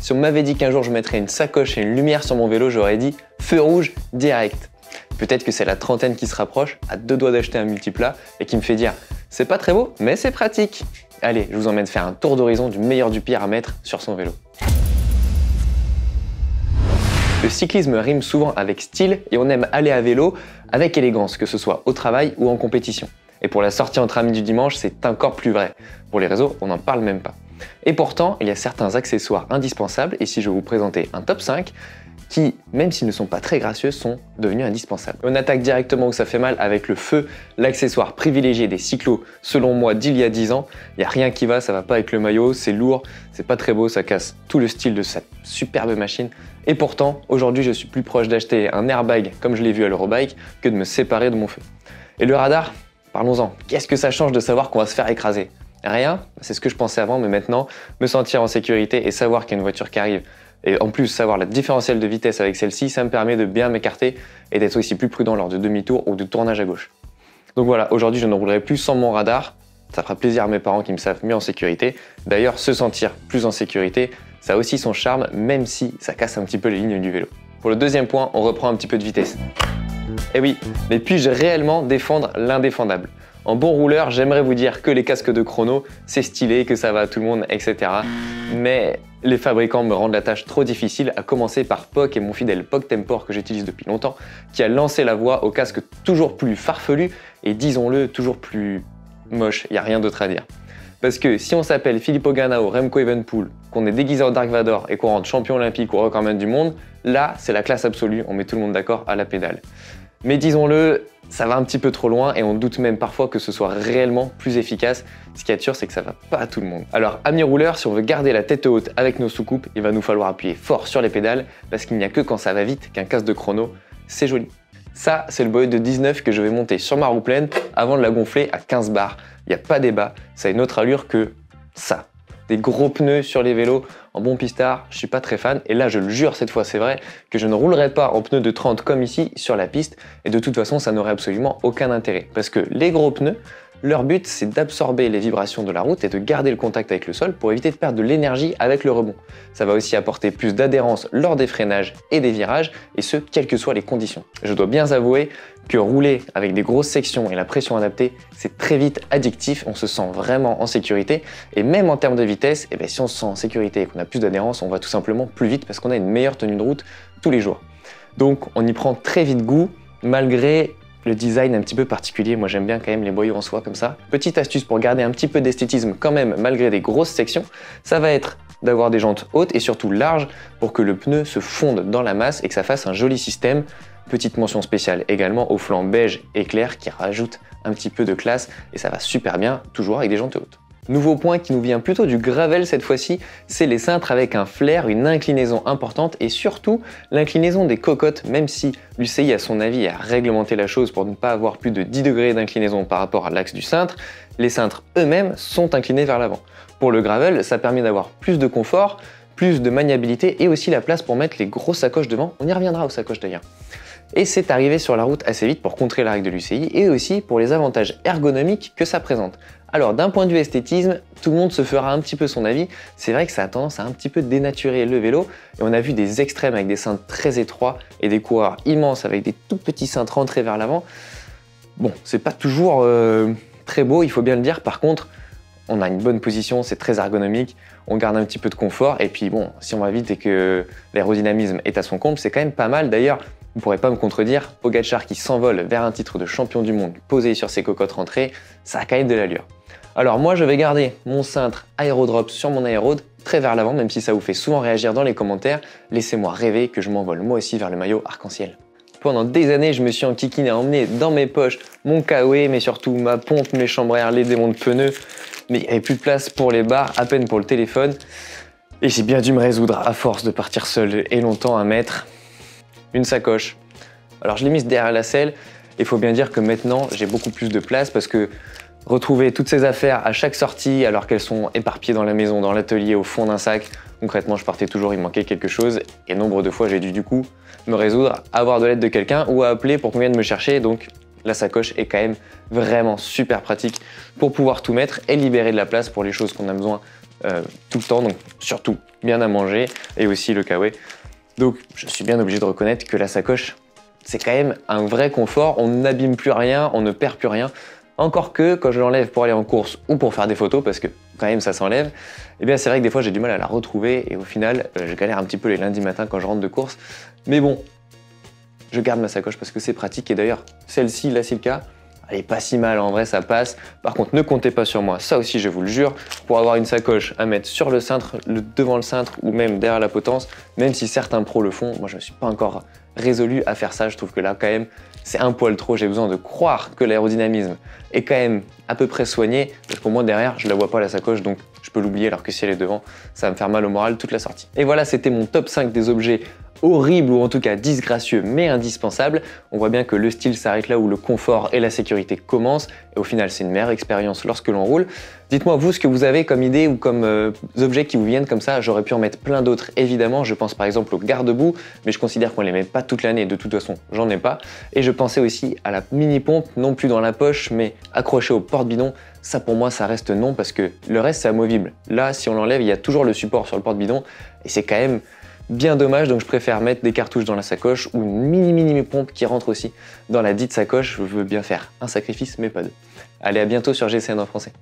Si on m'avait dit qu'un jour je mettrais une sacoche et une lumière sur mon vélo, j'aurais dit feu rouge direct. Peut-être que c'est la trentaine qui se rapproche, à deux doigts d'acheter un multiplat et qui me fait dire c'est pas très beau, mais c'est pratique. Allez, je vous emmène faire un tour d'horizon du meilleur du pire à mettre sur son vélo. Le cyclisme rime souvent avec style et on aime aller à vélo avec élégance, que ce soit au travail ou en compétition. Et pour la sortie entre amis du dimanche, c'est encore plus vrai. Pour les réseaux, on n'en parle même pas. Et pourtant, il y a certains accessoires indispensables, et si je vais vous présenter un top 5, qui, même s'ils ne sont pas très gracieux, sont devenus indispensables. On attaque directement où ça fait mal avec le feu, l'accessoire privilégié des cyclos, selon moi, d'il y a 10 ans. Il n'y a rien qui va, ça va pas avec le maillot, c'est lourd, c'est pas très beau, ça casse tout le style de cette superbe machine. Et pourtant, aujourd'hui, je suis plus proche d'acheter un airbag, comme je l'ai vu à l'Eurobike, que de me séparer de mon feu. Et le radar, parlons-en. Qu'est-ce que ça change de savoir qu'on va se faire écraser? Rien, c'est ce que je pensais avant, mais maintenant, me sentir en sécurité et savoir qu'il y a une voiture qui arrive, et en plus savoir la différentielle de vitesse avec celle-ci, ça me permet de bien m'écarter et d'être aussi plus prudent lors de demi-tour ou de tournage à gauche. Donc voilà, aujourd'hui je ne roulerai plus sans mon radar, ça fera plaisir à mes parents qui me savent mieux en sécurité. D'ailleurs, se sentir plus en sécurité, ça a aussi son charme, même si ça casse un petit peu les lignes du vélo. Pour le deuxième point, on reprend un petit peu de vitesse. Et oui, mais puis-je réellement défendre l'indéfendable? En bon rouleur, j'aimerais vous dire que les casques de chrono, c'est stylé, que ça va à tout le monde, etc. Mais les fabricants me rendent la tâche trop difficile, à commencer par POC et mon fidèle POC Tempor que j'utilise depuis longtemps, qui a lancé la voie au casque toujours plus farfelu et disons-le, toujours plus moche, il n'y a rien d'autre à dire. Parce que si on s'appelle Filippo Ganna ou Remco Evenepoel, qu'on est déguisé en Dark Vador et qu'on rentre champion olympique ou recordman du monde, là c'est la classe absolue, on met tout le monde d'accord à la pédale. Mais disons-le, ça va un petit peu trop loin et on doute même parfois que ce soit réellement plus efficace. Ce qui est sûr, c'est que ça va pas à tout le monde. Alors, amis rouleurs, si on veut garder la tête haute avec nos soucoupes, il va nous falloir appuyer fort sur les pédales parce qu'il n'y a que quand ça va vite qu'un casque de chrono, c'est joli. Ça, c'est le boët de 19 que je vais monter sur ma roue pleine avant de la gonfler à 15 bars. Il n'y a pas débat, ça a une autre allure que ça. Des gros pneus sur les vélos, en bon pistard, je suis pas très fan. Et là, je le jure, cette fois c'est vrai, que je ne roulerai pas en pneus de 30 comme ici sur la piste. Et de toute façon, ça n'aurait absolument aucun intérêt. Parce que les gros pneus, leur but, c'est d'absorber les vibrations de la route et de garder le contact avec le sol pour éviter de perdre de l'énergie avec le rebond. Ça va aussi apporter plus d'adhérence lors des freinages et des virages, et ce, quelles que soient les conditions. Je dois bien avouer que rouler avec des grosses sections et la pression adaptée, c'est très vite addictif, on se sent vraiment en sécurité, et même en termes de vitesse, si on se sent en sécurité et qu'on a plus d'adhérence, on va tout simplement plus vite parce qu'on a une meilleure tenue de route tous les jours. Donc on y prend très vite goût, malgré le design un petit peu particulier. Moi j'aime bien quand même les boyaux en soie comme ça. Petite astuce pour garder un petit peu d'esthétisme quand même malgré des grosses sections, ça va être d'avoir des jantes hautes et surtout larges pour que le pneu se fonde dans la masse et que ça fasse un joli système. Petite mention spéciale également au flanc beige et clair qui rajoute un petit peu de classe et ça va super bien, toujours avec des jantes hautes. Nouveau point qui nous vient plutôt du gravel cette fois-ci, c'est les cintres avec un flair, une inclinaison importante et surtout l'inclinaison des cocottes, même si l'UCI à son avis a réglementé la chose pour ne pas avoir plus de 10 degrés d'inclinaison par rapport à l'axe du cintre, les cintres eux-mêmes sont inclinés vers l'avant. Pour le gravel, ça permet d'avoir plus de confort, plus de maniabilité et aussi la place pour mettre les grosses sacoches devant, on y reviendra aux sacoches d'ailleurs. Et c'est arrivé sur la route assez vite pour contrer la règle de l'UCI et aussi pour les avantages ergonomiques que ça présente. Alors d'un point de vue esthétisme, tout le monde se fera un petit peu son avis, c'est vrai que ça a tendance à un petit peu dénaturer le vélo et on a vu des extrêmes avec des cintres très étroits et des coureurs immenses avec des tout petits cintres rentrés vers l'avant. Bon, c'est pas toujours très beau, il faut bien le dire, par contre, on a une bonne position, c'est très ergonomique, on garde un petit peu de confort et puis bon, si on va vite et que l'aérodynamisme est à son comble, c'est quand même pas mal. D'ailleurs, vous ne pourrez pas me contredire, Pogacar qui s'envole vers un titre de champion du monde posé sur ses cocottes rentrées, ça a quand même de l'allure. Alors moi je vais garder mon cintre aérodrop sur mon aérode très vers l'avant, même si ça vous fait souvent réagir dans les commentaires, laissez-moi rêver que je m'envole moi aussi vers le maillot arc-en-ciel. Pendant des années, je me suis enquiquiné à emmener dans mes poches mon KOE, mais surtout ma pompe, mes chambres à air, les démons de pneus, mais il n'y avait plus de place pour les barres, à peine pour le téléphone, et j'ai bien dû me résoudre à force de partir seul et longtemps à mettre une sacoche. Alors je l'ai mise derrière la selle, et il faut bien dire que maintenant j'ai beaucoup plus de place parce que retrouver toutes ces affaires à chaque sortie alors qu'elles sont éparpillées dans la maison, dans l'atelier, au fond d'un sac, concrètement je partais toujours, il me manquait quelque chose et nombre de fois j'ai dû du coup me résoudre à avoir de l'aide de quelqu'un ou à appeler pour qu'on vienne me chercher, donc la sacoche est quand même vraiment super pratique pour pouvoir tout mettre et libérer de la place pour les choses qu'on a besoin tout le temps, donc surtout bien à manger et aussi le kawaii. Donc je suis bien obligé de reconnaître que la sacoche, c'est quand même un vrai confort, on n'abîme plus rien, on ne perd plus rien. Encore que quand je l'enlève pour aller en course ou pour faire des photos, parce que quand même ça s'enlève, et bien c'est vrai que des fois j'ai du mal à la retrouver et au final je galère un petit peu les lundis matins quand je rentre de course. Mais bon, je garde ma sacoche parce que c'est pratique et d'ailleurs celle-ci, la Silka, elle est pas si mal, en vrai ça passe. Par contre ne comptez pas sur moi, ça aussi je vous le jure, pour avoir une sacoche à mettre sur le cintre, devant le cintre ou même derrière la potence, même si certains pros le font, moi je ne suis pas encore résolu à faire ça, je trouve que là quand même c'est un poil trop, j'ai besoin de croire que l'aérodynamisme est quand même à peu près soigné, parce qu'au moins derrière je la vois pas la sacoche, donc je peux l'oublier, alors que si elle est devant, ça va me faire mal au moral toute la sortie. Et voilà, c'était mon top 5 des objets horrible ou en tout cas disgracieux mais indispensable. On voit bien que le style s'arrête là où le confort et la sécurité commencent et au final c'est une meilleure expérience lorsque l'on roule. Dites-moi vous ce que vous avez comme idée ou comme objets qui vous viennent comme ça. J'aurais pu en mettre plein d'autres évidemment, je pense par exemple au garde-boue mais je considère qu'on les met pas toute l'année, de toute façon j'en ai pas. Et je pensais aussi à la mini pompe, non plus dans la poche mais accrochée au porte-bidon. Ça pour moi ça reste non parce que le reste c'est amovible. Là si on l'enlève il y a toujours le support sur le porte-bidon et c'est quand même bien dommage, donc je préfère mettre des cartouches dans la sacoche ou une mini pompe qui rentre aussi dans la dite sacoche. Je veux bien faire un sacrifice mais pas deux. Allez, à bientôt sur GCN en français.